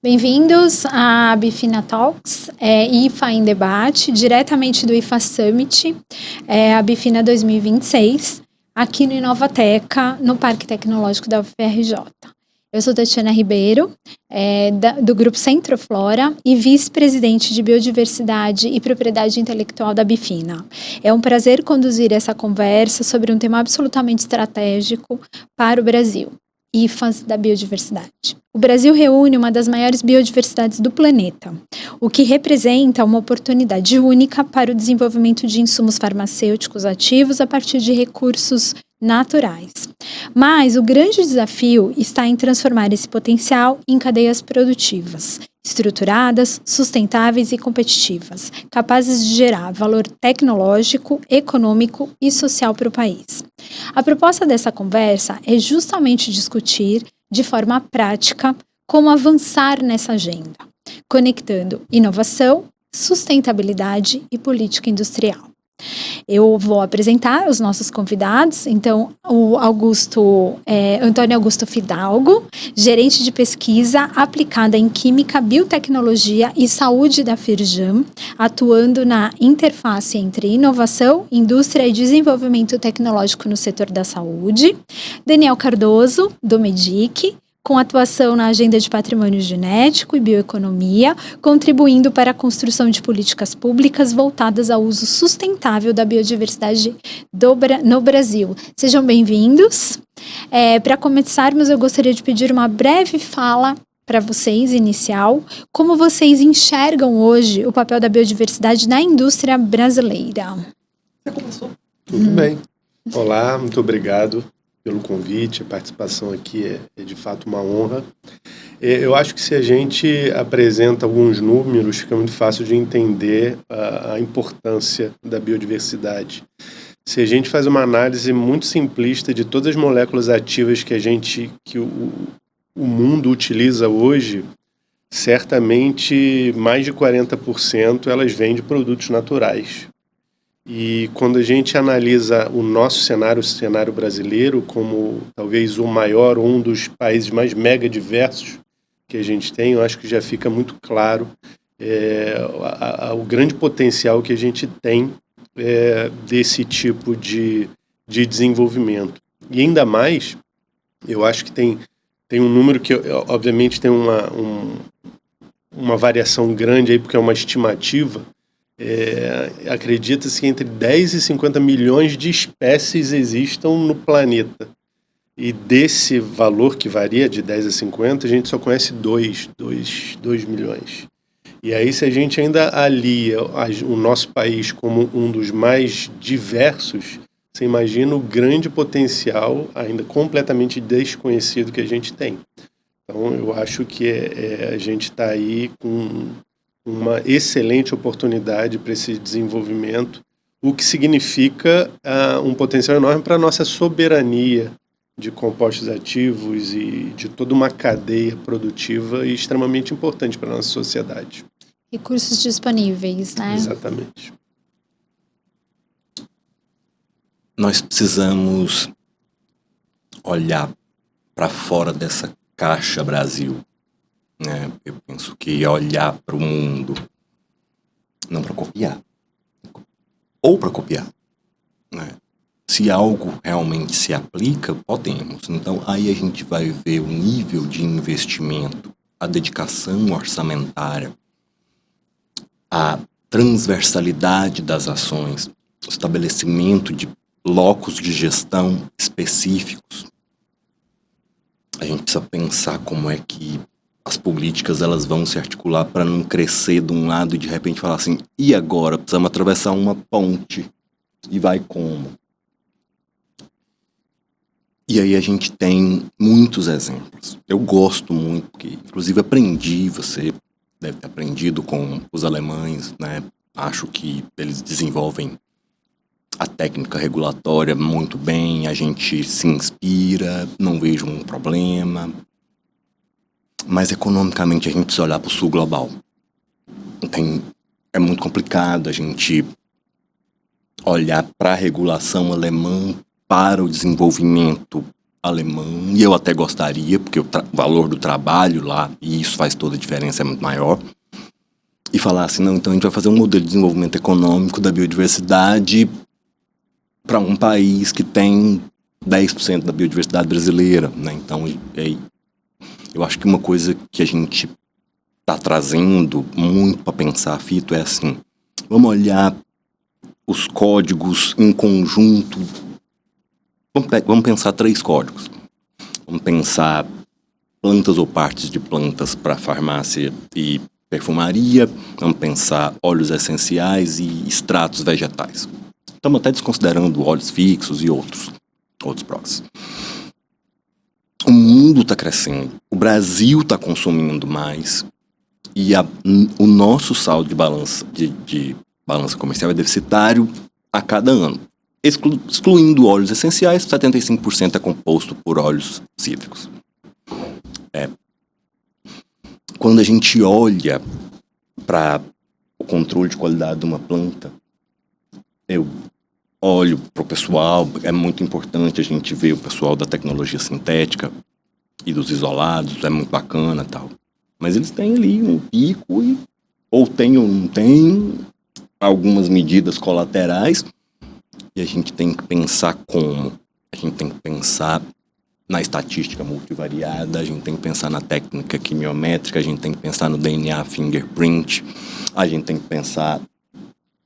Bem-vindos à Bifina Talks, IFA em debate, diretamente do IFA Summit, a Bifina 2026, aqui no Inovateca, no Parque Tecnológico da UFRJ. Eu sou Tatiana Ribeiro, do Grupo Centroflora e vice-presidente de Biodiversidade e Propriedade Intelectual da Bifina. É um prazer conduzir essa conversa sobre um tema absolutamente estratégico para o Brasil. IFAs da biodiversidade. O Brasil reúne uma das maiores biodiversidades do planeta, o que representa uma oportunidade única para o desenvolvimento de insumos farmacêuticos ativos a partir de recursos naturais. Mas o grande desafio está em transformar esse potencial em cadeias produtivas, estruturadas, sustentáveis e competitivas, capazes de gerar valor tecnológico, econômico e social para o país. A proposta dessa conversa é justamente discutir, de forma prática, como avançar nessa agenda, conectando inovação, sustentabilidade e política industrial. Eu vou apresentar os nossos convidados, então o Antônio Augusto Fidalgo, gerente de pesquisa aplicada em Química, Biotecnologia e Saúde da Firjan, atuando na interface entre inovação, indústria e desenvolvimento tecnológico no setor da saúde. Daniel Cardoso, do Medic, com atuação na agenda de patrimônio genético e bioeconomia, contribuindo para a construção de políticas públicas voltadas ao uso sustentável da biodiversidade no Brasil. Sejam bem-vindos. Para começarmos, eu gostaria de pedir uma breve fala para vocês, inicial, como vocês enxergam hoje o papel da biodiversidade na indústria brasileira. Você começou? Tudo bem. Olá, muito obrigado pelo convite, a participação aqui é de fato uma honra. Eu acho que se a gente apresenta alguns números, fica muito fácil de entender a importância da biodiversidade. Se a gente faz uma análise muito simplista de todas as moléculas ativas que o mundo utiliza hoje, certamente mais de 40% elas vêm de produtos naturais. E quando a gente analisa o nosso cenário, o cenário brasileiro, como talvez o maior, um dos países mais mega diversos que a gente tem, eu acho que já fica muito claro o grande potencial que a gente tem desse tipo de desenvolvimento. E ainda mais, eu acho que tem um número que, obviamente, tem uma variação grande aí, porque é uma estimativa. Acredita-se que entre 10 e 50 milhões de espécies existam no planeta. E desse valor, que varia de 10 a 50, a gente só conhece 2 milhões. E aí, se a gente ainda alia o nosso país como um dos mais diversos, você imagina o grande potencial, ainda completamente desconhecido, que a gente tem. Então, eu acho que a gente está aí com uma excelente oportunidade para esse desenvolvimento, o que significa um potencial enorme para a nossa soberania de compostos ativos e de toda uma cadeia produtiva e extremamente importante para a nossa sociedade. Recursos disponíveis, né? Exatamente. Nós precisamos olhar para fora dessa caixa Brasil. Eu penso que olhar para o mundo, não para copiar, ou para copiar. Se algo realmente se aplica, podemos. Então, aí a gente vai ver o nível de investimento, a dedicação orçamentária, a transversalidade das ações, o estabelecimento de blocos de gestão específicos. A gente precisa pensar como é que as políticas elas vão se articular para não crescer de um lado e de repente falar assim, e agora? Precisamos atravessar uma ponte. E vai como? E aí a gente tem muitos exemplos. Eu gosto muito, porque inclusive aprendi, você deve ter aprendido com os alemães, né? Acho que eles desenvolvem a técnica regulatória muito bem, a gente se inspira, não vejo um problema. Mas economicamente a gente precisa olhar para o sul global. É muito complicado a gente olhar para a regulação alemã para o desenvolvimento alemão, e eu até gostaria, porque o valor do trabalho lá, e isso faz toda a diferença, é muito maior, e falar assim, não, então a gente vai fazer um modelo de desenvolvimento econômico da biodiversidade para um país que tem 10% da biodiversidade brasileira, né? Então, eu acho que uma coisa que a gente está trazendo muito para pensar, Fito, é assim, vamos olhar os códigos em conjunto. Vamos pensar 3 códigos. Vamos pensar plantas ou partes de plantas para farmácia e perfumaria. Vamos pensar óleos essenciais e extratos vegetais. Estamos até desconsiderando óleos fixos e outros próximos. O mundo está crescendo. O Brasil está consumindo mais. E o nosso saldo de balança comercial é deficitário a cada ano. Excluindo óleos essenciais, 75% é composto por óleos cítricos. Quando a gente olha para o controle de qualidade de uma planta, eu olho para o pessoal, é muito importante a gente ver o pessoal da tecnologia sintética e dos isolados, é muito bacana e tal. Mas eles têm ali um pico, ou tem ou não tem, algumas medidas colaterais, e a gente tem que pensar como? A gente tem que pensar na estatística multivariada, a gente tem que pensar na técnica quimiométrica, a gente tem que pensar no DNA fingerprint, a gente tem que pensar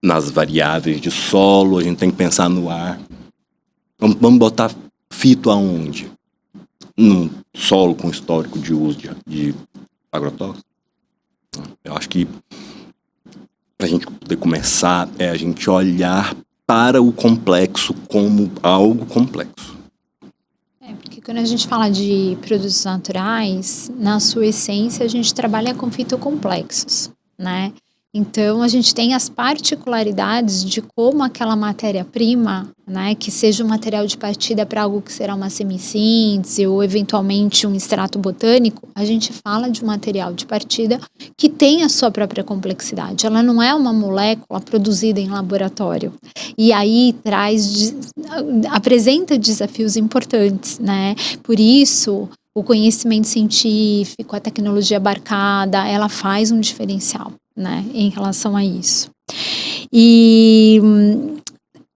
nas variáveis de solo, a gente tem que pensar no ar. Vamos botar fito aonde? Num solo com histórico de uso de agrotóxicos? Eu acho que para a gente poder começar é a gente olhar para o complexo como algo complexo. Porque quando a gente fala de produtos naturais, na sua essência a gente trabalha com fitocomplexos, né? Então, a gente tem as particularidades de como aquela matéria-prima, né, que seja um material de partida para algo que será uma semissíntese ou, eventualmente, um extrato botânico, a gente fala de um material de partida que tem a sua própria complexidade. Ela não é uma molécula produzida em laboratório. E aí apresenta desafios importantes, né? Por isso, o conhecimento científico, a tecnologia abarcada, ela faz um diferencial, né, em relação a isso. E,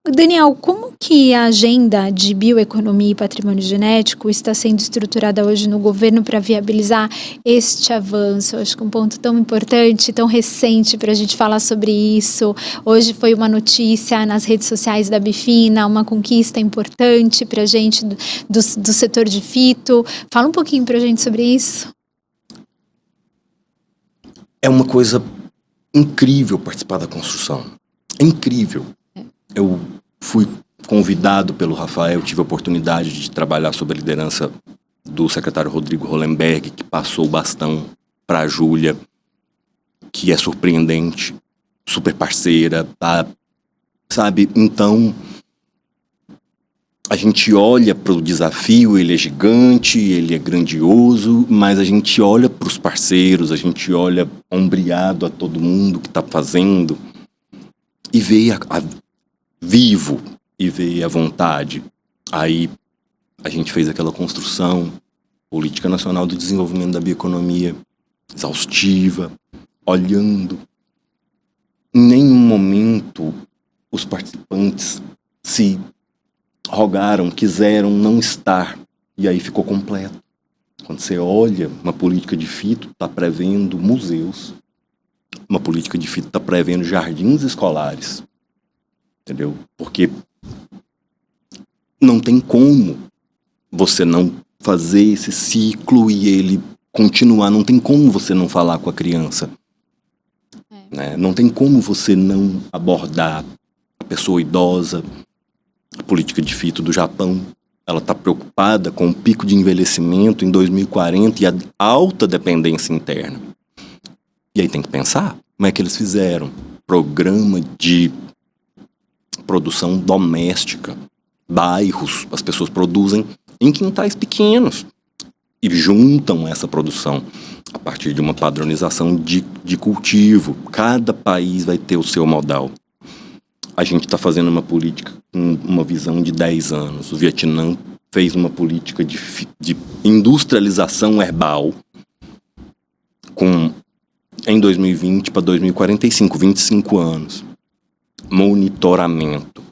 Daniel, como que a agenda de bioeconomia e patrimônio genético está sendo estruturada hoje no governo para viabilizar este avanço? Eu acho que um ponto tão importante, tão recente para a gente falar sobre isso. Hoje foi uma notícia nas redes sociais da Bifina, uma conquista importante para a gente do setor de fito. Fala um pouquinho para a gente sobre isso. É uma coisa incrível participar da construção. É incrível. Eu fui convidado pelo Rafael, tive a oportunidade de trabalhar sob a liderança do secretário Rodrigo Hollenberg, que passou o bastão para a Júlia, que é surpreendente, super parceira, tá? Sabe? Então, a gente olha para o desafio, ele é gigante, ele é grandioso, mas a gente olha para os parceiros, a gente olha ombreado a todo mundo que está fazendo e vê vivo e vê a vontade. Aí a gente fez aquela construção, Política Nacional do Desenvolvimento da Bioeconomia, exaustiva, olhando. Em nenhum momento os participantes se rogaram, quiseram não estar, e aí ficou completo. Quando você olha, uma política de fito está prevendo museus, uma política de fito está prevendo jardins escolares, entendeu? Porque não tem como você não fazer esse ciclo e ele continuar, não tem como você não falar com a criança, né? Não tem como você não abordar a pessoa idosa. A política de fito do Japão, ela está preocupada com o pico de envelhecimento em 2040 e a alta dependência interna. E aí tem que pensar como é que eles fizeram. Programa de produção doméstica, bairros, as pessoas produzem em quintais pequenos e juntam essa produção a partir de uma padronização de cultivo. Cada país vai ter o seu modal. A gente está fazendo uma política com uma visão de 10 anos. O Vietnã fez uma política de industrialização herbal em 2020 para 2045, 25 anos. Monitoramento,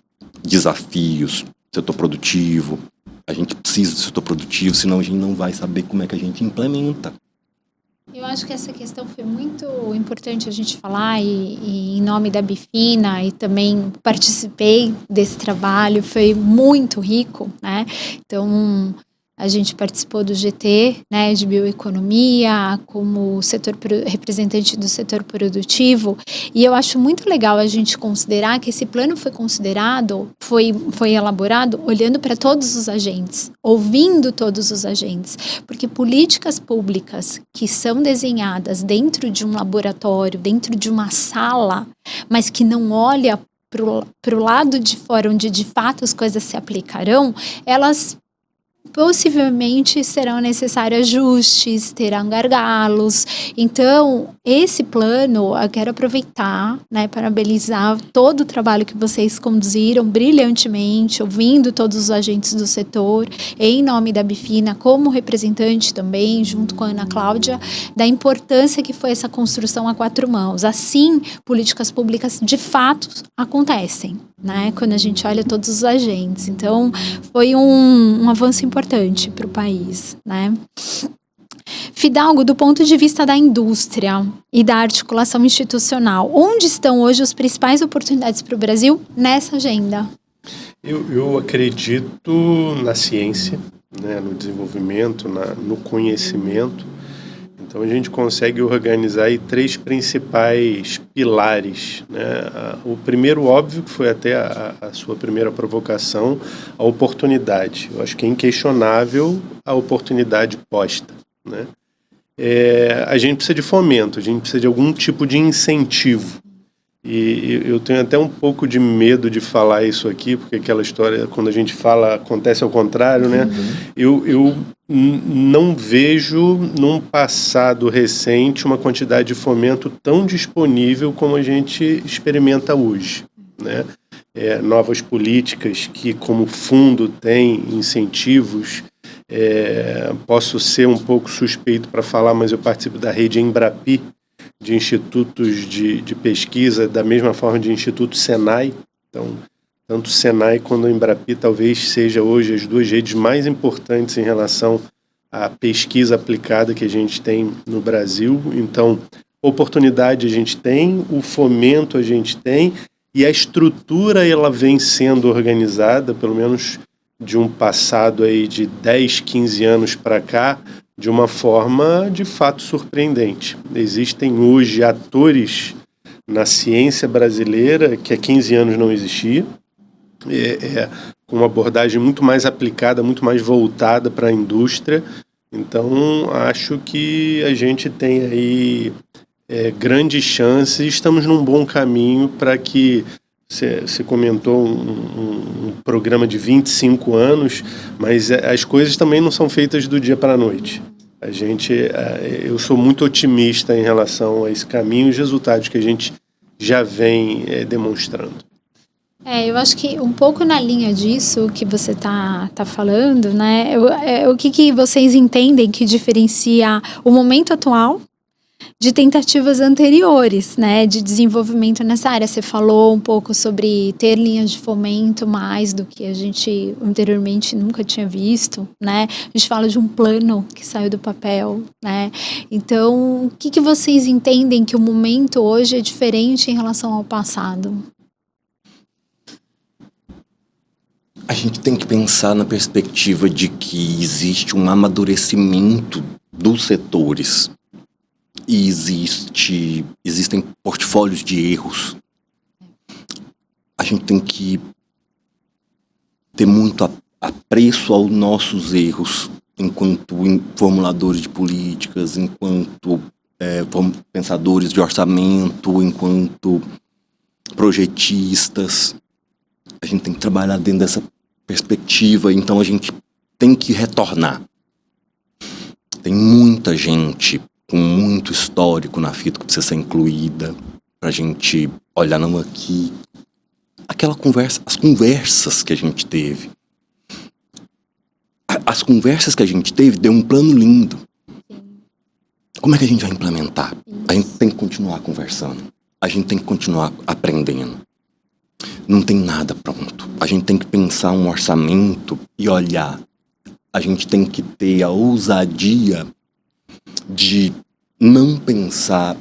desafios, setor produtivo. A gente precisa do setor produtivo, senão a gente não vai saber como é que a gente implementa. Eu acho que essa questão foi muito importante a gente falar e em nome da Bifina, e também participei desse trabalho, foi muito rico, né? Então, a gente participou do GT, né, de bioeconomia, como representante do setor produtivo, e eu acho muito legal a gente considerar que esse plano foi elaborado olhando para todos os agentes, ouvindo todos os agentes, porque políticas públicas que são desenhadas dentro de um laboratório, dentro de uma sala, mas que não olha para o lado de fora, onde de fato as coisas se aplicarão, elas possivelmente serão necessários ajustes, terão gargalos. Então, esse plano, eu quero aproveitar, né, parabenizar todo o trabalho que vocês conduziram brilhantemente, ouvindo todos os agentes do setor, em nome da Bifina, como representante também, junto com a Ana Cláudia, da importância que foi essa construção a 4 mãos. Assim, políticas públicas de fato acontecem, né, quando a gente olha todos os agentes. Então, foi um avanço importante para o país, né? Fidalgo, do ponto de vista da indústria e da articulação institucional, onde estão hoje as principais oportunidades para o Brasil nessa agenda? Eu acredito na ciência, né, no desenvolvimento, no conhecimento. Então a gente consegue organizar aí 3 principais pilares, né? O primeiro, óbvio, que foi até a sua primeira provocação, a oportunidade. Eu acho que é inquestionável a oportunidade posta, né? A gente precisa de fomento, a gente precisa de algum tipo de incentivo. E eu tenho até um pouco de medo de falar isso aqui, porque aquela história, quando a gente fala, acontece ao contrário, né? Eu não vejo num passado recente uma quantidade de fomento tão disponível como a gente experimenta hoje, né? Novas políticas que, como fundo, tem incentivos. Posso ser um pouco suspeito para falar, mas eu participo da rede Embrapi, de institutos de pesquisa, da mesma forma de Instituto Senai. Então, tanto o Senai quanto a Embrapi talvez seja hoje as 2 redes mais importantes em relação à pesquisa aplicada que a gente tem no Brasil. Então, oportunidade a gente tem, o fomento a gente tem, e a estrutura ela vem sendo organizada, pelo menos de um passado aí de 10, 15 anos para cá, de uma forma de fato surpreendente. Existem hoje atores na ciência brasileira que há 15 anos não existia, com uma abordagem muito mais aplicada, muito mais voltada para a indústria. Então, acho que a gente tem aí grandes chances, estamos num bom caminho para que. Você comentou um programa de 25 anos, mas as coisas também não são feitas do dia para a noite. Eu sou muito otimista em relação a esse caminho e os resultados que a gente já vem demonstrando. Eu acho que um pouco na linha disso que você tá falando, né? O que vocês entendem que diferencia o momento atual de tentativas anteriores, né, de desenvolvimento nessa área? Você falou um pouco sobre ter linhas de fomento mais do que a gente anteriormente nunca tinha visto, né? A gente fala de um plano que saiu do papel, né? Então, o que vocês entendem que o momento hoje é diferente em relação ao passado? A gente tem que pensar na perspectiva de que existe um amadurecimento dos setores. E existem portfólios de erros. A gente tem que ter muito apreço aos nossos erros enquanto formuladores de políticas, enquanto pensadores de orçamento, enquanto projetistas. A gente tem que trabalhar dentro dessa perspectiva, então a gente tem que retornar. Tem muita gente com muito histórico na fita que precisa ser incluída, pra gente olhar não aqui. As conversas que a gente teve. as conversas que a gente teve deu um plano lindo. Como é que a gente vai implementar? A gente tem que continuar conversando. A gente tem que continuar aprendendo. Não tem nada pronto. A gente tem que pensar um orçamento e olhar. A gente tem que ter a ousadia de não pensar,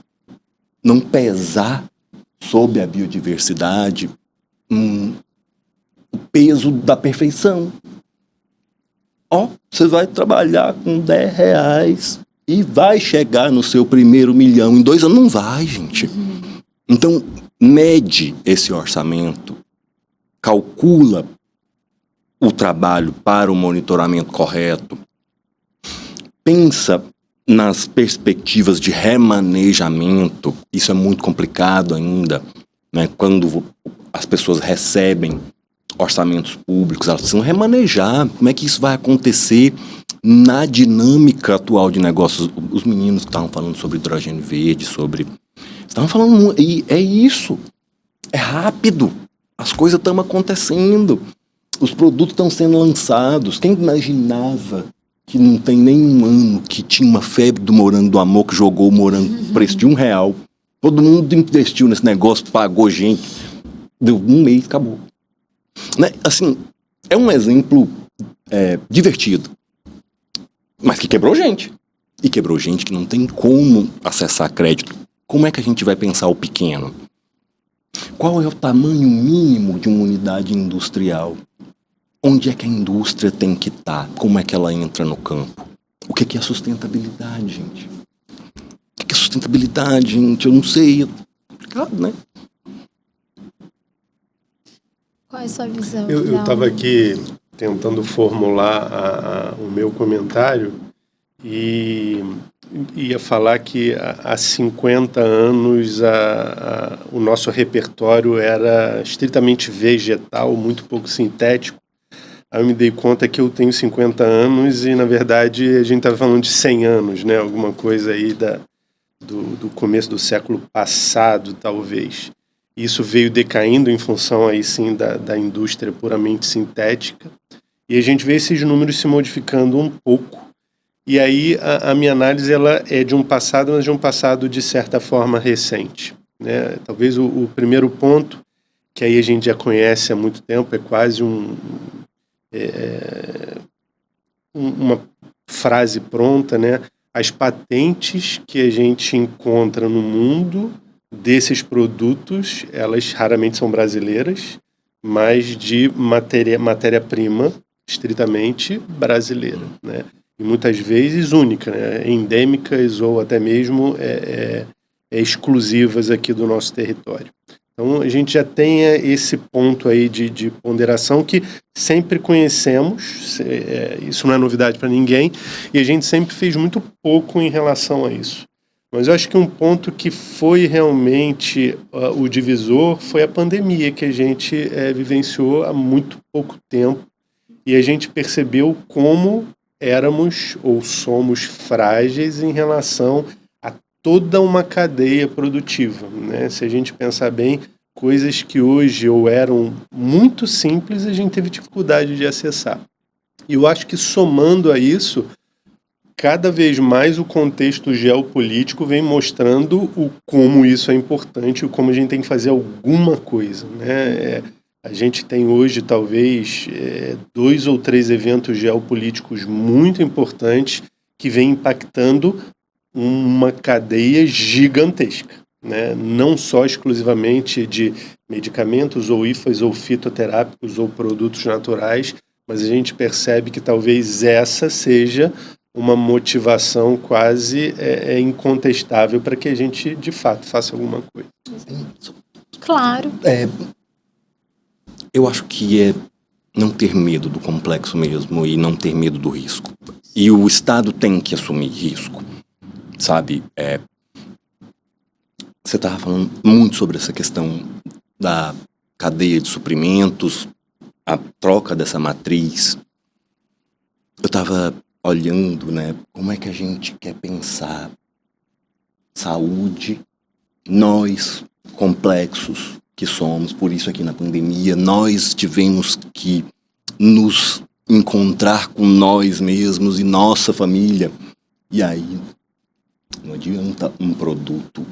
não pesar sobre a biodiversidade o peso da perfeição. Você vai trabalhar com R$10 e vai chegar no seu primeiro milhão em 2 anos. Não vai, gente. Então, mede esse orçamento, calcula o trabalho para o monitoramento correto, pensa nas perspectivas de remanejamento. Isso é muito complicado ainda, né? Quando as pessoas recebem orçamentos públicos, elas precisam remanejar. Como é que isso vai acontecer na dinâmica atual de negócios? Os meninos que estavam falando sobre hidrogênio verde, estavam falando, e é isso. É rápido. As coisas estão acontecendo. Os produtos estão sendo lançados. Quem imaginava que não tem nenhum ano que tinha uma febre do morango do amor, que jogou o morango por preço de R$1? Todo mundo investiu nesse negócio, pagou gente. Deu 1 mês, acabou. Né? Assim, é um exemplo divertido, mas que quebrou gente. E quebrou gente que não tem como acessar crédito. Como é que a gente vai pensar o pequeno? Qual é o tamanho mínimo de uma unidade industrial? Onde é que a indústria tem que estar? Como é que ela entra no campo? O que é sustentabilidade, gente? O que é sustentabilidade, gente? Eu não sei. É complicado, né? Qual é a sua visão? Eu estava aqui tentando formular o meu comentário e ia falar que há 50 anos o nosso repertório era estritamente vegetal, muito pouco sintético. Aí eu me dei conta que eu tenho 50 anos e, na verdade, a gente estava falando de 100 anos, né? Alguma coisa aí do começo do século passado, talvez. Isso veio decaindo em função, aí sim, da indústria puramente sintética. E a gente vê esses números se modificando um pouco. E aí a minha análise ela é de um passado, mas de um passado, de certa forma, recente, né? Talvez o primeiro ponto, que aí a gente já conhece há muito tempo, é quase uma frase pronta, né? As patentes que a gente encontra no mundo desses produtos, elas raramente são brasileiras, mas de matéria-prima estritamente brasileira, né? E muitas vezes única, né? Endêmicas ou até mesmo exclusivas aqui do nosso território. Então a gente já tem esse ponto aí de ponderação que sempre conhecemos, isso não é novidade para ninguém, e a gente sempre fez muito pouco em relação a isso. Mas eu acho que um ponto que foi realmente o divisor foi a pandemia que a gente vivenciou há muito pouco tempo, e a gente percebeu como éramos ou somos frágeis em relação a toda uma cadeia produtiva, né? Se a gente pensar bem, coisas que hoje ou eram muito simples, a gente teve dificuldade de acessar. E eu acho que, somando a isso, cada vez mais o contexto geopolítico vem mostrando como isso é importante, como a gente tem que fazer alguma coisa, né? A gente tem hoje, talvez, 2 ou 3 eventos geopolíticos muito importantes que vêm impactando uma cadeia gigantesca, né? Não só exclusivamente de medicamentos ou IFAs ou fitoterápicos ou produtos naturais, mas a gente percebe que talvez essa seja uma motivação quase incontestável para que a gente, de fato, faça alguma coisa. Claro. Eu acho que é não ter medo do complexo mesmo e não ter medo do risco. E o Estado tem que assumir risco, sabe? Você estava falando muito sobre essa questão da cadeia de suprimentos, a troca dessa matriz. Eu estava olhando, né, como é que a gente quer pensar saúde, nós, complexos que somos, por isso aqui na pandemia, nós tivemos que nos encontrar com nós mesmos e nossa família. E aí, não adianta um produto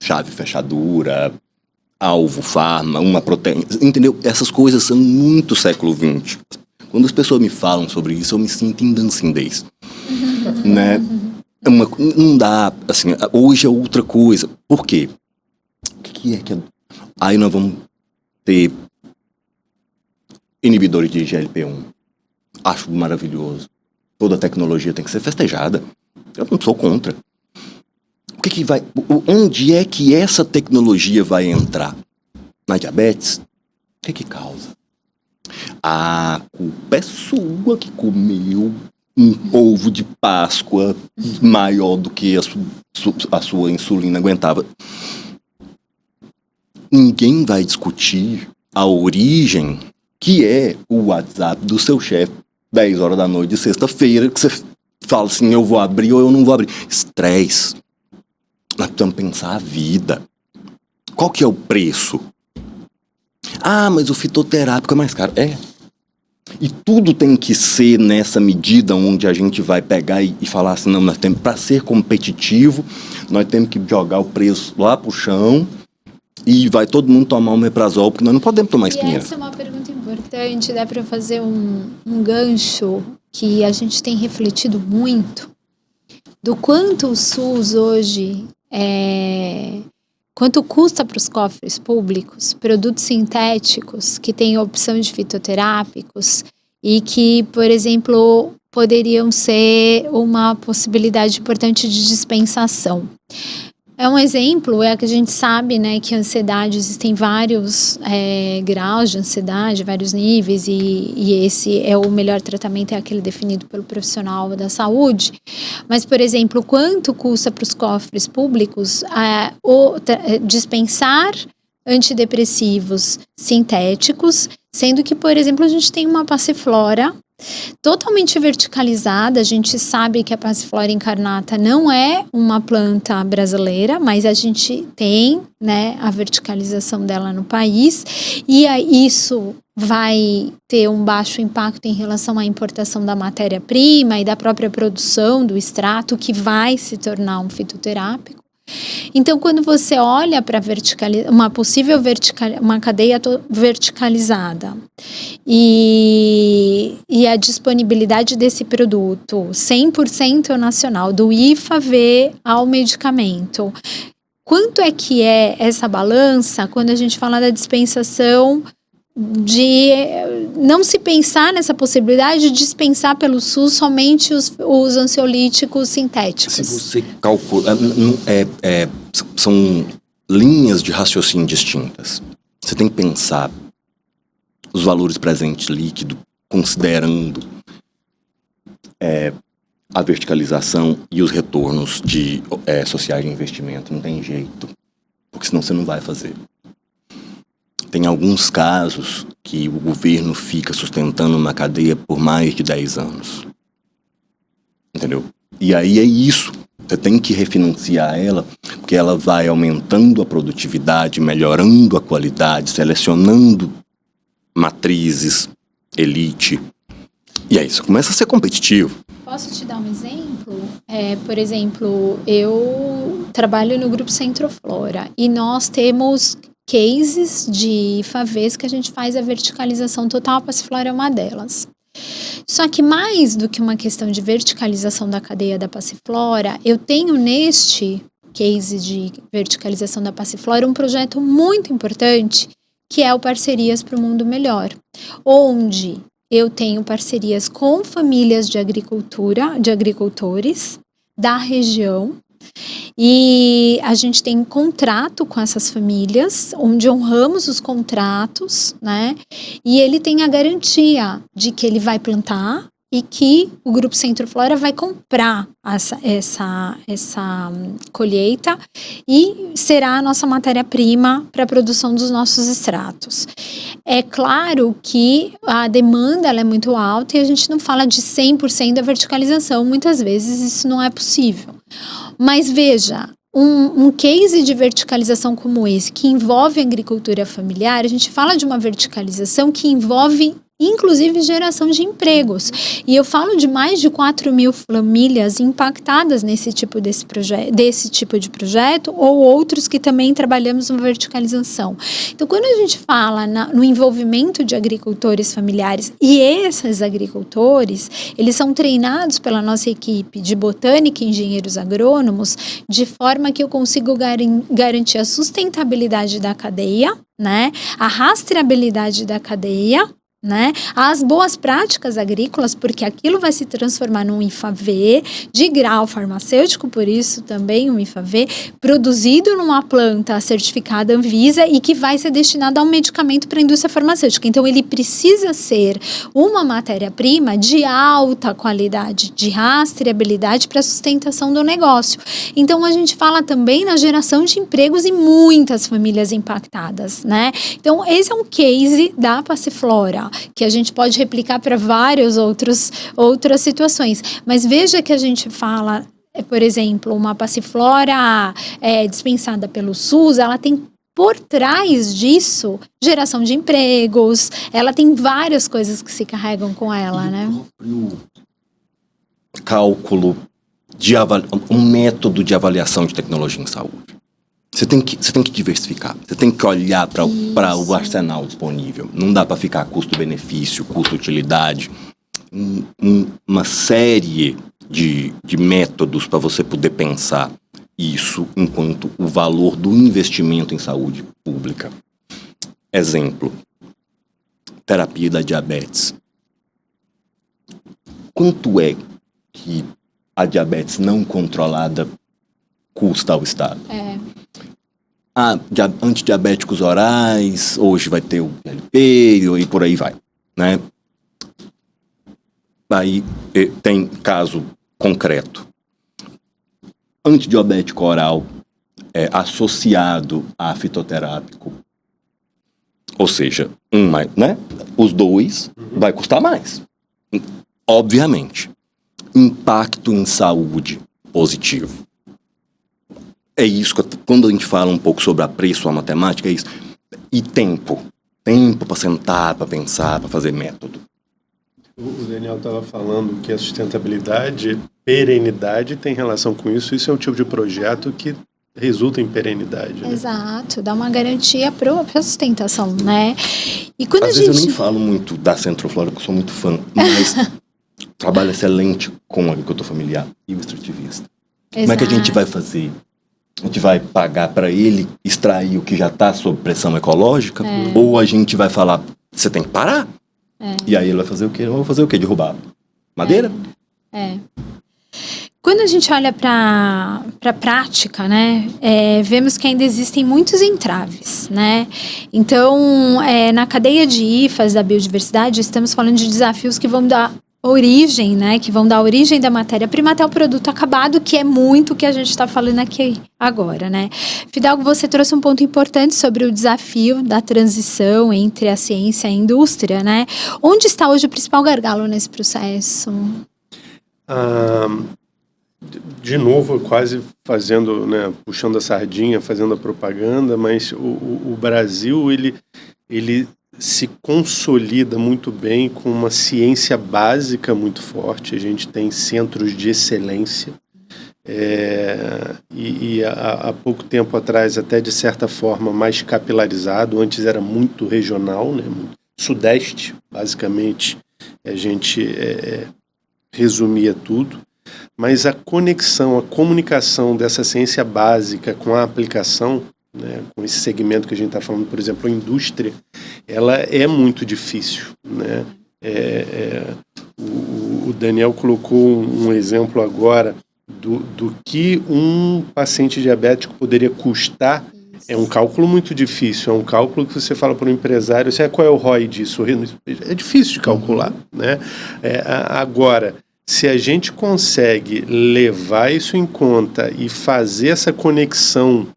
chave fechadura, alvo farma, uma proteína, entendeu? Essas coisas são muito século XX. Quando as pessoas me falam sobre isso, eu me sinto em dançindez. Né? Não dá, assim, hoje é outra coisa. Por quê? O que é que... Aí nós vamos ter inibidores de GLP-1. Acho maravilhoso. Toda tecnologia tem que ser festejada. Eu não sou contra. Onde é que essa tecnologia vai entrar? Na diabetes? O que causa? A culpa é sua que comeu um ovo de Páscoa maior do que a sua insulina aguentava. Ninguém vai discutir a origem, que é o WhatsApp do seu chefe, 10 horas da noite de sexta-feira, que você fala assim, eu vou abrir ou eu não vou abrir. Estresse. Nós precisamos pensar a vida. Qual que é o preço? Ah, mas o fitoterápico é mais caro. E tudo tem que ser nessa medida onde a gente vai pegar e falar assim, não, nós temos, para ser competitivo, nós temos que jogar o preço lá pro chão e vai todo mundo tomar um omeprazol, porque nós não podemos tomar espinha. Essa é uma pergunta importante, dá para fazer um gancho que a gente tem refletido muito, do quanto o SUS hoje quanto custa para os cofres públicos produtos sintéticos que têm opção de fitoterápicos e que, por exemplo, poderiam ser uma possibilidade importante de dispensação. Um exemplo é que a gente sabe, né, que a ansiedade, existem vários graus de ansiedade, vários níveis, e esse é o melhor tratamento, é aquele definido pelo profissional da saúde. Mas, por exemplo, quanto custa para os cofres públicos dispensar antidepressivos sintéticos, sendo que, por exemplo, a gente tem uma passiflora totalmente verticalizada. A gente sabe que a Passiflora incarnata não é uma planta brasileira, mas a gente tem, né, a verticalização dela no país, e isso vai ter um baixo impacto em relação à importação da matéria-prima e da própria produção do extrato, que vai se tornar um fitoterápico. Então, quando você olha para uma possível uma cadeia verticalizada e a disponibilidade desse produto 100% nacional, do IFA-V ao medicamento, quanto é que é essa balança quando a gente fala da dispensação, de não se pensar nessa possibilidade de dispensar pelo SUS somente os ansiolíticos sintéticos? Se você calcula, são linhas de raciocínio distintas. Você tem que pensar os valores presentes líquido, considerando a verticalização e os retornos sociais de investimento. Não tem jeito, porque senão você não vai fazer. Tem alguns casos que o governo fica sustentando uma cadeia por mais de 10 anos. Entendeu? E aí é isso. Você tem que refinanciar ela, porque ela vai aumentando a produtividade, melhorando a qualidade, selecionando matrizes, elite. E aí isso começa a ser competitivo. Posso te dar um exemplo? Por exemplo, eu trabalho no Grupo Centroflora e nós temos cases de IFA-Vs que a gente faz a verticalização total. A Passiflora é uma delas. Só que mais do que uma questão de verticalização da cadeia da Passiflora, eu tenho neste case de verticalização da Passiflora um projeto muito importante, que é o Parcerias para o Mundo Melhor, onde eu tenho parcerias com famílias de agricultores da região, e a gente tem um contrato com essas famílias, onde honramos os contratos, né? E ele tem a garantia de que ele vai plantar e que o Grupo Centroflora vai comprar essa colheita e será a nossa matéria-prima para a produção dos nossos extratos. É claro que a demanda ela é muito alta e a gente não fala de 100% da verticalização, muitas vezes isso não é possível. Mas veja, um case de verticalização como esse, que envolve agricultura familiar, a gente fala de uma verticalização que envolve inclusive geração de empregos. E eu falo de mais de 4.000 famílias impactadas nesse tipo desse tipo de projeto, ou outros que também trabalhamos na verticalização. Então, quando a gente fala no envolvimento de agricultores familiares, e esses agricultores, eles são treinados pela nossa equipe de botânica e engenheiros agrônomos, de forma que eu consigo garantir a sustentabilidade da cadeia, né? A rastreabilidade da cadeia, né? As boas práticas agrícolas, porque aquilo vai se transformar num IFA-V de grau farmacêutico, por isso também um IFA-V, produzido numa planta certificada Anvisa e que vai ser destinado a um medicamento para a indústria farmacêutica. Então, ele precisa ser uma matéria-prima de alta qualidade, de rastreabilidade para a sustentação do negócio. Então, a gente fala também na geração de empregos em muitas famílias impactadas, né? Então, esse é um case da Passiflora, que a gente pode replicar para várias outras situações. Mas veja que a gente fala, por exemplo, uma Passiflora dispensada pelo SUS, ela tem por trás disso geração de empregos, ela tem várias coisas que se carregam com ela, né? O próprio cálculo, um método de avaliação de tecnologia em saúde. Você tem que diversificar, você tem que olhar para o arsenal disponível. Não dá para ficar custo-benefício, custo-utilidade, uma série de métodos para você poder pensar isso enquanto o valor do investimento em saúde pública. Exemplo, terapia da diabetes. Quanto é que a diabetes não controlada custa ao Estado? Antidiabéticos orais, hoje vai ter o PLP e por aí vai, né? Aí tem caso concreto. Antidiabético oral associado a fitoterápico, ou seja, né? Os dois vai custar mais. Obviamente. Impacto em saúde positivo. É isso, quando a gente fala um pouco sobre preço, a matemática, é isso. E tempo para sentar, para pensar, para fazer método. O Daniel estava falando que a sustentabilidade, perenidade tem relação com isso. Isso é um tipo de projeto que resulta em perenidade, né? Exato, dá uma garantia para a sustentação, né? E quando Às vezes eu nem falo muito da Centroflora, porque eu sou muito fã, mas trabalho excelente com o agricultor familiar e o extrativista. Exato. Como é que a gente vai fazer? A gente vai pagar para ele extrair o que já está sob pressão ecológica? Ou a gente vai falar, você tem que parar? E aí ele vai fazer o quê? Eu vou fazer o quê? Derrubar madeira? Quando a gente olha para a prática, né, vemos que ainda existem muitos entraves, né? Então, na cadeia de IFAs da biodiversidade, estamos falando de desafios que vão dar origem, né, que vão dar origem da matéria-prima até o produto acabado, que é muito o que a gente está falando aqui agora, né? Fidalgo, você trouxe um ponto importante sobre o desafio da transição entre a ciência e a indústria, né? Onde está hoje o principal gargalo nesse processo? De novo, quase fazendo, né, puxando a sardinha, fazendo a propaganda, mas o Brasil, ele se consolida muito bem com uma ciência básica muito forte. A gente tem centros de excelência e há pouco tempo atrás, até de certa forma mais capilarizado. Antes era muito regional, né? Sudeste, basicamente, a gente resumia tudo. Mas a conexão, a comunicação dessa ciência básica com a aplicação, né, com esse segmento que a gente está falando, por exemplo, a indústria, ela é muito difícil, né? O Daniel colocou um exemplo agora do que um paciente diabético poderia custar. É um cálculo muito difícil, é um cálculo que você fala para um empresário, qual é o ROI disso? É difícil de calcular, né? Agora, se a gente consegue levar isso em conta e fazer essa conexão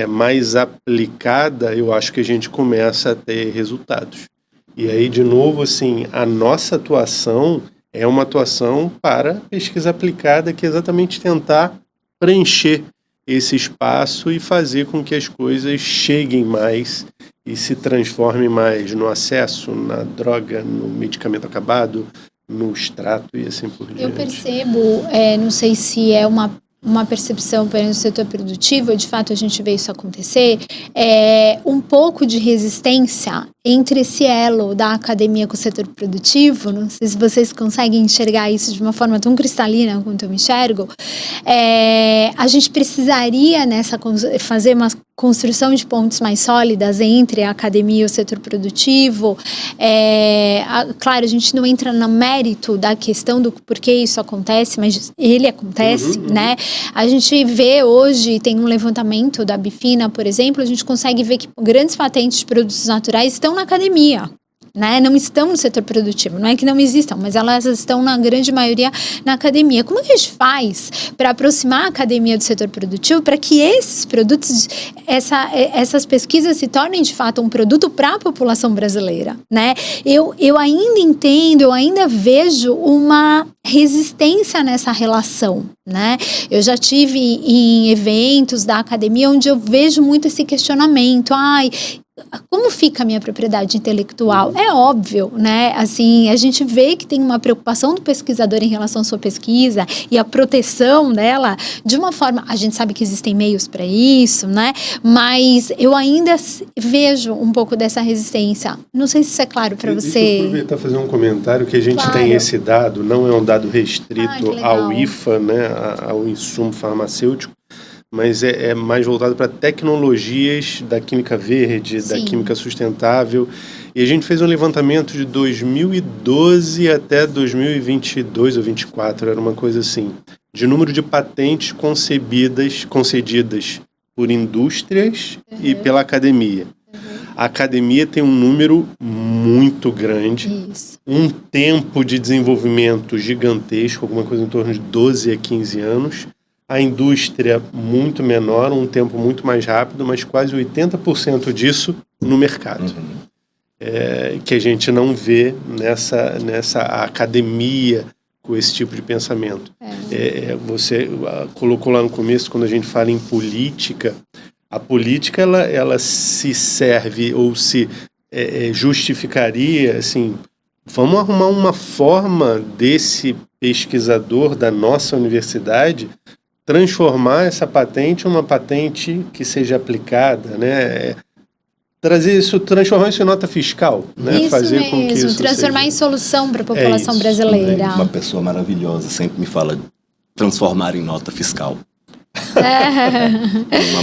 mais aplicada, eu acho que a gente começa a ter resultados. E aí, de novo, assim, a nossa atuação é uma atuação para pesquisa aplicada, que é exatamente tentar preencher esse espaço e fazer com que as coisas cheguem mais e se transformem mais no acesso, na droga, no medicamento acabado, no extrato e assim por diante. Eu percebo, não sei se é uma percepção no setor produtivo, de fato a gente vê isso acontecer, um pouco de resistência entre esse elo da academia com o setor produtivo. Não sei se vocês conseguem enxergar isso de uma forma tão cristalina quanto eu me enxergo. A gente precisaria fazer uma construção de pontes mais sólidas entre a academia e o setor produtivo. Claro, a gente não entra no mérito da questão do porquê isso acontece, mas ele acontece, né? A gente vê hoje, tem um levantamento da Bifina, por exemplo, a gente consegue ver que grandes patentes de produtos naturais estão na academia, né? Não estão no setor produtivo, não é que não existam, mas elas estão na grande maioria na academia. Como que a gente faz para aproximar a academia do setor produtivo para que esses produtos, essas pesquisas se tornem de fato um produto para a população brasileira, né? Eu ainda entendo, eu ainda vejo uma resistência nessa relação, né? Eu já tive em eventos da academia onde eu vejo muito esse questionamento. Como fica a minha propriedade intelectual? É óbvio, né? Assim, a gente vê que tem uma preocupação do pesquisador em relação à sua pesquisa e a proteção dela de uma forma... A gente sabe que existem meios para isso, né? Mas eu ainda vejo um pouco dessa resistência. Não sei se isso é claro para você. Deixa eu aproveitar e fazer um comentário que a gente tem esse dado, não é um dado restrito ao IFA, né? Ao insumo farmacêutico, mas é mais voltado para tecnologias da química verde, da química sustentável. E a gente fez um levantamento de 2012 até 2022 ou 2024, era uma coisa assim, de número de patentes concedidas por indústrias e pela academia. A academia tem um número muito grande, um tempo de desenvolvimento gigantesco, alguma coisa em torno de 12 a 15 anos, a indústria muito menor, um tempo muito mais rápido, mas quase 80% disso no mercado. Que a gente não vê nessa academia com esse tipo de pensamento. Você colocou lá no começo, quando a gente fala em política, a política ela se serve ou se justificaria assim, vamos arrumar uma forma desse pesquisador da nossa universidade transformar essa patente em uma patente que seja aplicada, né? Transformar isso em nota fiscal, né? Isso fazer mesmo, com que isso transformar em solução para a população brasileira. Uma pessoa maravilhosa sempre me fala transformar em nota fiscal.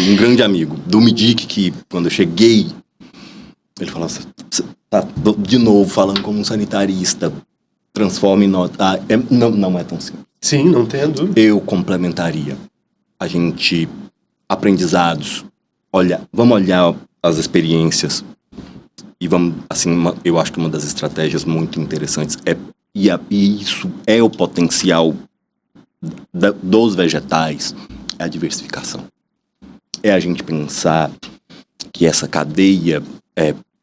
Um grande amigo do MIDIC, que quando eu cheguei, ele falava, você tá de novo falando como um sanitarista, transforma em nota. Não é tão simples. Sim, não tenho dúvida. Eu complementaria. A gente, aprendizados, vamos olhar as experiências e vamos, assim, eu acho que uma das estratégias muito interessantes e isso é o potencial dos vegetais, é a diversificação. É a gente pensar que essa cadeia,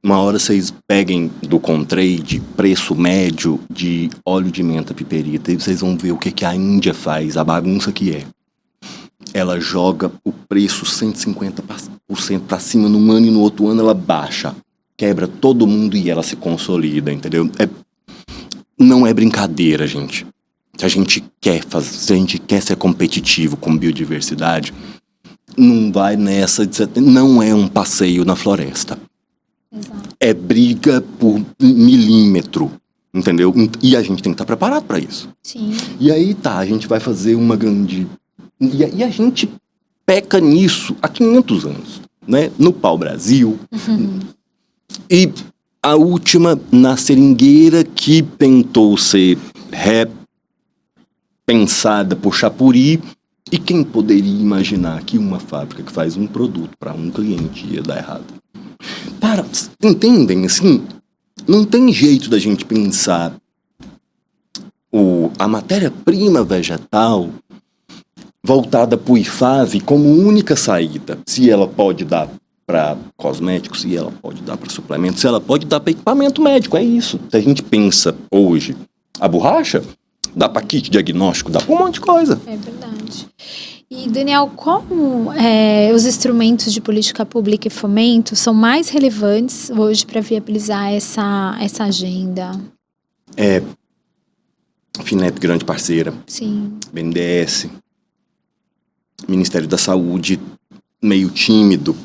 uma hora vocês peguem do Contrade preço médio de óleo de menta piperita e vocês vão ver o que a Índia faz, a bagunça que é. Ela joga o preço 150% para cima num ano e no outro ano ela baixa, quebra todo mundo e ela se consolida, entendeu? Não é brincadeira, gente. Se a gente quer ser competitivo com biodiversidade, não vai nessa não é um passeio na floresta. Exato. É briga por milímetro, entendeu? E a gente tem que estar preparado para isso. Sim. E aí a gente vai fazer uma grande... E a gente peca nisso há 500 anos, né? No pau-brasil. E a última na seringueira que tentou ser repensada por Chapuri. E quem poderia imaginar que uma fábrica que faz um produto para um cliente ia dar errado? Entendem? Assim, não tem jeito da gente pensar a matéria-prima vegetal voltada para o IFAV como única saída. Se ela pode dar para cosméticos, se ela pode dar para suplementos, se ela pode dar para equipamento médico, é isso. Se a gente pensa hoje, a borracha dá para kit diagnóstico, dá para um monte de coisa. É verdade. E, Daniel, como os instrumentos de política pública e fomento são mais relevantes hoje para viabilizar essa agenda? FINEP, grande parceira, Sim. BNDES, Ministério da Saúde, meio tímido.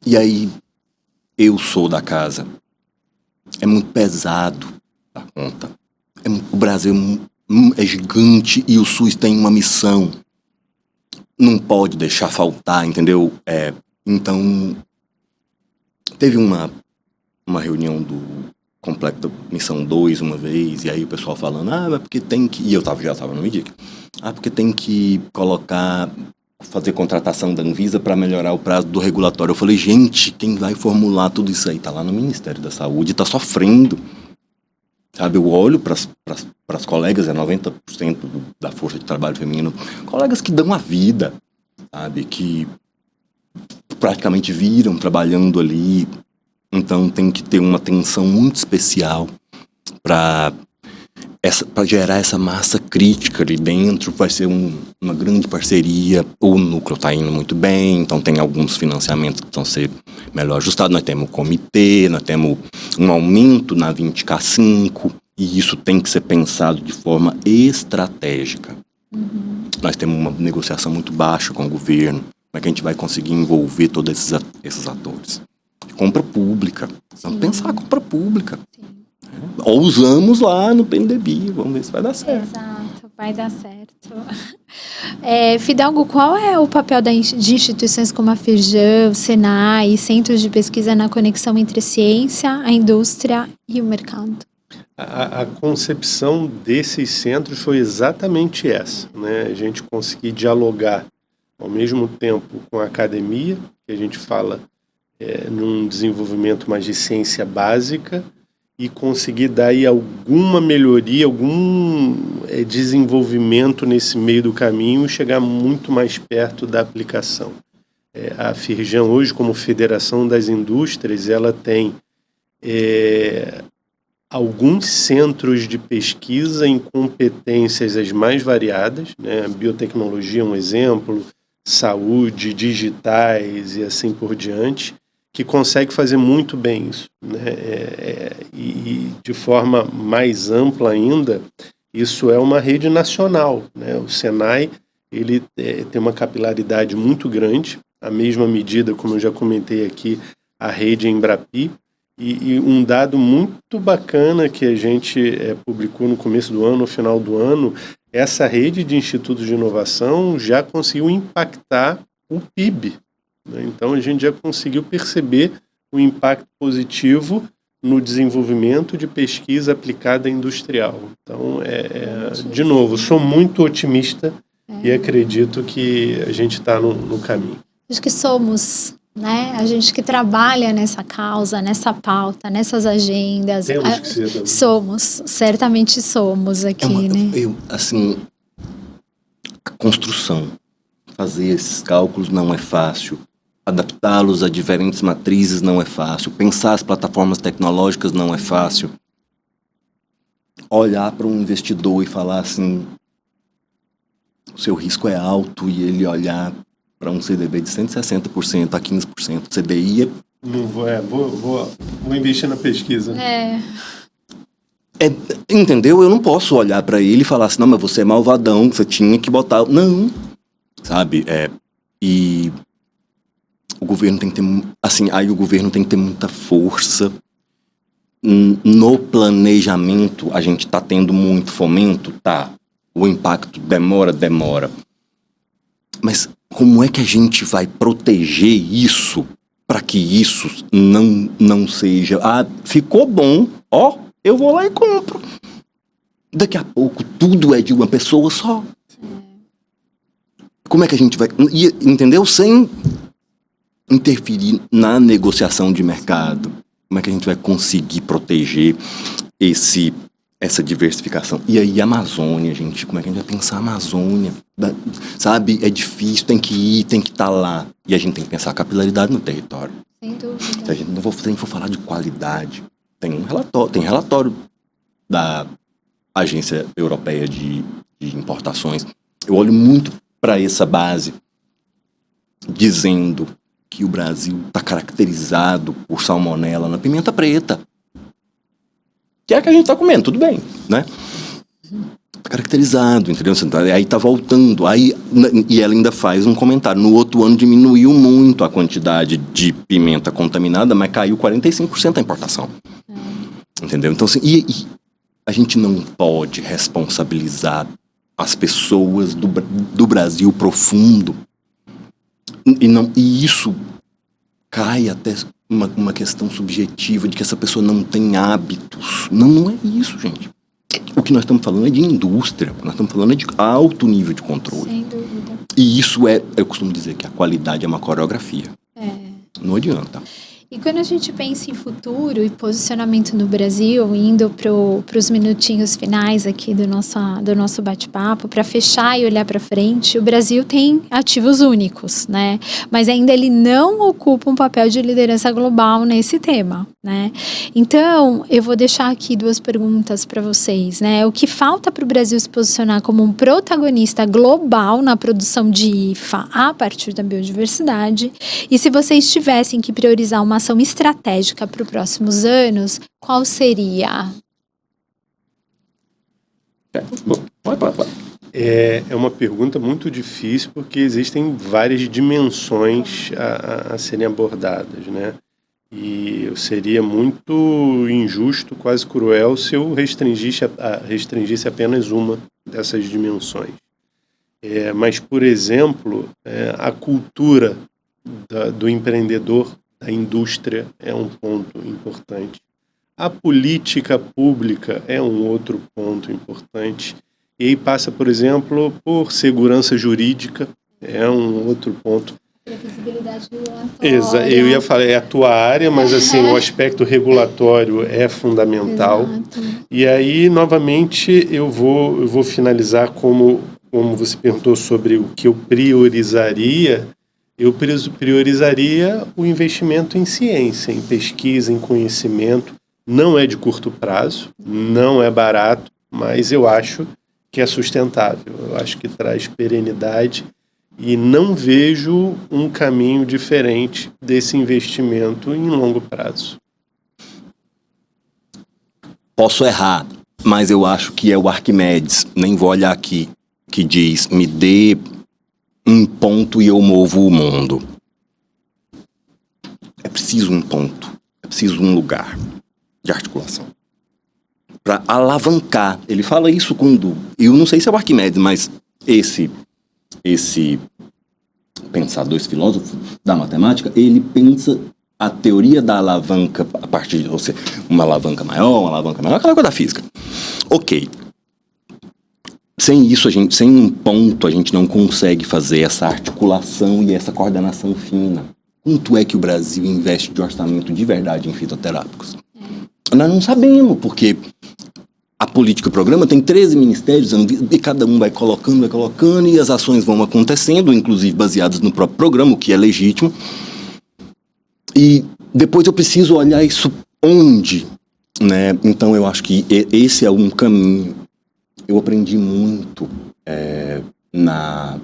E aí, eu sou da casa. É muito pesado a conta. O Brasil é gigante e o SUS tem uma missão. Não pode deixar faltar, entendeu? Então, teve uma reunião do Complexo da Missão 2 uma vez, e aí o pessoal falando, mas porque tem que... E eu já estava no MIDIC. Porque tem que fazer contratação da Anvisa para melhorar o prazo do regulatório. Eu falei, gente, quem vai formular tudo isso aí? Tá lá no Ministério da Saúde, tá sofrendo. Sabe, eu olho para as colegas, 90% da força de trabalho feminino, colegas que dão a vida, sabe, que praticamente viram trabalhando ali. Então tem que ter uma atenção muito especial para gerar essa massa crítica ali dentro. Vai ser uma grande parceria. O núcleo está indo muito bem, então tem alguns financiamentos que precisam ser melhor ajustados. Nós temos o comitê, nós temos um aumento na 20K5, e isso tem que ser pensado de forma estratégica. Nós temos uma negociação muito baixa com o governo. Como é que a gente vai conseguir envolver todos esses atores? Compra pública. Vamos pensar a compra pública. Sim. Ou usamos lá no PNDB, vamos ver se vai dar certo. Exato, vai dar certo. Fidalgo, qual é o papel de instituições como a Firjan, o Senai e centros de pesquisa na conexão entre ciência, a indústria e o mercado? A concepção desses centros foi exatamente essa, né? A gente conseguir dialogar ao mesmo tempo com a academia, que a gente fala num desenvolvimento mais de ciência básica, e conseguir dar aí alguma melhoria, algum desenvolvimento nesse meio do caminho e chegar muito mais perto da aplicação. A Firjan hoje, como Federação das Indústrias, ela tem alguns centros de pesquisa em competências as mais variadas, né? A biotecnologia é um exemplo, saúde, digitais e assim por diante, que consegue fazer muito bem isso, né? E de forma mais ampla ainda, isso é uma rede nacional, né? O Senai, ele tem uma capilaridade muito grande, a mesma medida, como eu já comentei aqui, a rede Embrapi, e um dado muito bacana que a gente publicou no começo do ano, no final do ano, essa rede de institutos de inovação já conseguiu impactar o PIB. Então, a gente já conseguiu perceber o impacto positivo no desenvolvimento de pesquisa aplicada industrial. Então, de novo, sou muito otimista e acredito que a gente está no caminho. Acho que somos, né? A gente que trabalha nessa causa, nessa pauta, nessas agendas. Temos que ser também. Somos, certamente somos aqui, né? A construção, fazer esses cálculos não é fácil. Adaptá-los a diferentes matrizes não é fácil. Pensar as plataformas tecnológicas não é fácil. Olhar para um investidor e falar assim, o seu risco é alto, e ele olhar para um CDB de 160% a 15% CDI Não vou investir na pesquisa. Entendeu? Eu não posso olhar para ele e falar assim, não, mas você é malvadão, você tinha que botar... Não, sabe? E o governo tem que ter... Assim, aí o governo tem que ter muita força. No planejamento, a gente tá tendo muito fomento, tá? O impacto demora. Mas como é que a gente vai proteger isso para que isso não seja... ficou bom, eu vou lá e compro. Daqui a pouco tudo é de uma pessoa só. Como é que a gente vai... Entendeu? Sem interferir na negociação de mercado. Como é que a gente vai conseguir proteger essa diversificação? E aí, a Amazônia, gente, como é que a gente vai pensar a Amazônia? Sabe? É difícil, tem que ir, tem que estar lá. E a gente tem que pensar a capilaridade no território. Sem dúvida. Se a gente for falar de qualidade, tem relatório da Agência Europeia de Importações. Eu olho muito para essa base, dizendo que o Brasil está caracterizado por salmonela na pimenta preta, que é a que a gente está comendo, tudo bem, né? Caracterizado, entendeu? Aí tá voltando, e ela ainda faz um comentário. No outro ano diminuiu muito a quantidade de pimenta contaminada, mas caiu 45% a importação. Entendeu? Então, assim, e a gente não pode responsabilizar as pessoas do Brasil profundo. E isso cai até uma questão subjetiva de que essa pessoa não tem hábitos. Não é isso, gente. O que nós estamos falando é de indústria, nós estamos falando de alto nível de controle. Sem dúvida. E isso eu costumo dizer que a qualidade é uma coreografia. Não adianta. E quando a gente pensa em futuro e posicionamento no Brasil, indo para os minutinhos finais aqui do nosso bate-papo, para fechar e olhar para frente, o Brasil tem ativos únicos, né? Mas ainda ele não ocupa um papel de liderança global nesse tema, né? Então, eu vou deixar aqui 2 perguntas para vocês, né? O que falta para o Brasil se posicionar como um protagonista global na produção de IFA a partir da biodiversidade? E se vocês tivessem que priorizar uma ação estratégica para os próximos anos, qual seria? Pode. É uma pergunta muito difícil porque existem várias dimensões a serem abordadas, né? E seria muito injusto, quase cruel, se eu restringisse apenas uma dessas dimensões. Mas, por exemplo, a cultura do empreendedor, da indústria, é um ponto importante. A política pública é um outro ponto importante. E aí passa, por exemplo, por segurança jurídica, é um outro ponto. Previsibilidade regulatória. Eu ia falar, é a tua área, mas assim, o aspecto regulatório é fundamental. Exato. E aí, novamente, eu vou finalizar como você perguntou sobre o que eu priorizaria. Eu priorizaria o investimento em ciência, em pesquisa, em conhecimento. Não é de curto prazo, não é barato, mas eu acho que é sustentável. Eu acho que traz perenidade e não vejo um caminho diferente desse investimento em longo prazo. Posso errar, mas eu acho que é o Arquimedes, nem vou olhar aqui, que diz, me dê um ponto e eu movo o mundo. É preciso um ponto, é preciso um lugar de articulação para alavancar. Ele fala isso quando, eu não sei se é o Arquimedes, mas esse pensador, esse filósofo da matemática, ele pensa a teoria da alavanca a partir de você, uma alavanca maior, aquela coisa da física. Ok. Sem isso, sem um ponto, a gente não consegue fazer essa articulação e essa coordenação fina. Quanto é que o Brasil investe de orçamento de verdade em fitoterápicos? Nós não sabemos, porque a política programa tem 13 ministérios e cada um vai colocando e as ações vão acontecendo, inclusive baseadas no próprio programa, o que é legítimo. E depois eu preciso olhar isso onde, né? Então eu acho que esse é um caminho. Eu aprendi muito na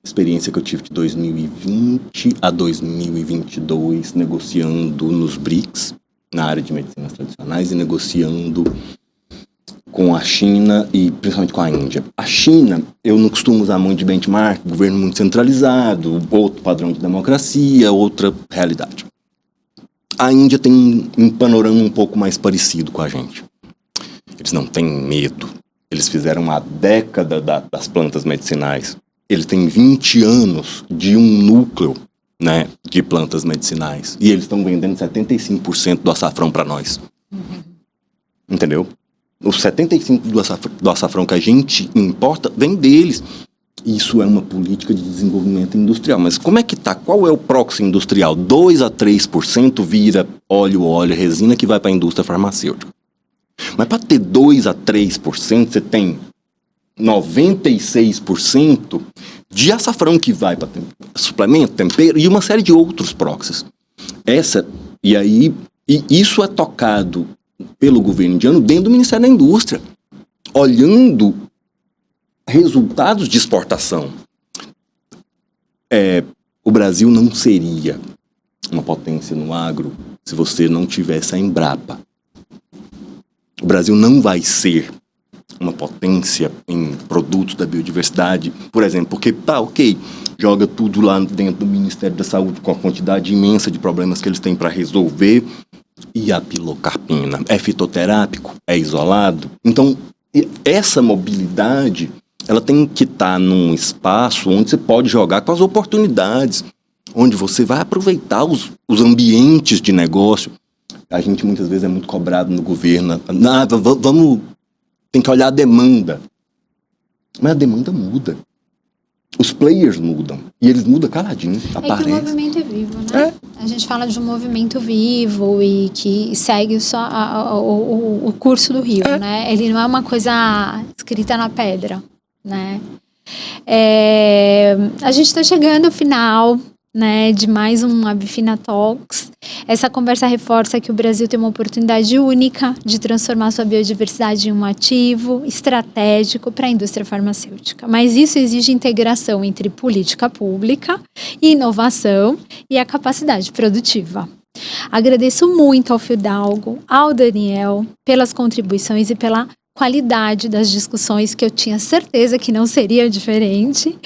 experiência que eu tive de 2020 a 2022, negociando nos BRICS, na área de medicinas tradicionais, e negociando com a China e principalmente com a Índia. A China, eu não costumo usar muito de benchmark, governo muito centralizado, outro padrão de democracia, outra realidade. A Índia tem um panorama um pouco mais parecido com a gente. Eles não têm medo. Eles fizeram a década das plantas medicinais. Eles têm 20 anos de um núcleo, né, de plantas medicinais. E eles estão vendendo 75% do açafrão para nós. Entendeu? Os 75% do açafrão que a gente importa vem deles. Isso é uma política de desenvolvimento industrial. Mas como é que tá? Qual é o proxy industrial? 2 a 3% vira óleo, resina que vai para a indústria farmacêutica. Mas para ter 2 a 3%, você tem 96% de açafrão que vai para suplemento, tempero e uma série de outros proxies. E isso é tocado pelo governo indiano dentro do Ministério da Indústria, olhando resultados de exportação. O Brasil não seria uma potência no agro se você não tivesse a Embrapa. O Brasil não vai ser uma potência em produtos da biodiversidade, por exemplo, porque joga tudo lá dentro do Ministério da Saúde com a quantidade imensa de problemas que eles têm para resolver, e a pilocarpina é fitoterápico, é isolado. Então, essa mobilidade, ela tem que estar num espaço onde você pode jogar com as oportunidades, onde você vai aproveitar os ambientes de negócio. A gente muitas vezes é muito cobrado no governo. Tem que olhar a demanda. Mas a demanda muda. Os players mudam. E eles mudam caladinho. Que o movimento é vivo, né? A gente fala de um movimento vivo e que segue só o curso do rio, né? Ele não é uma coisa escrita na pedra, né? A gente está chegando ao final, né, de mais um Abifina Talks. Essa conversa reforça que o Brasil tem uma oportunidade única de transformar sua biodiversidade em um ativo estratégico para a indústria farmacêutica. Mas isso exige integração entre política pública, inovação e a capacidade produtiva. Agradeço muito ao Fidalgo, ao Daniel, pelas contribuições e pela qualidade das discussões, que eu tinha certeza que não seria diferente.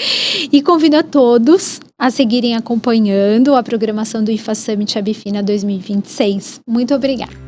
E convido a todos a seguirem acompanhando a programação do IFA Summit Abifina 2026. Muito obrigada.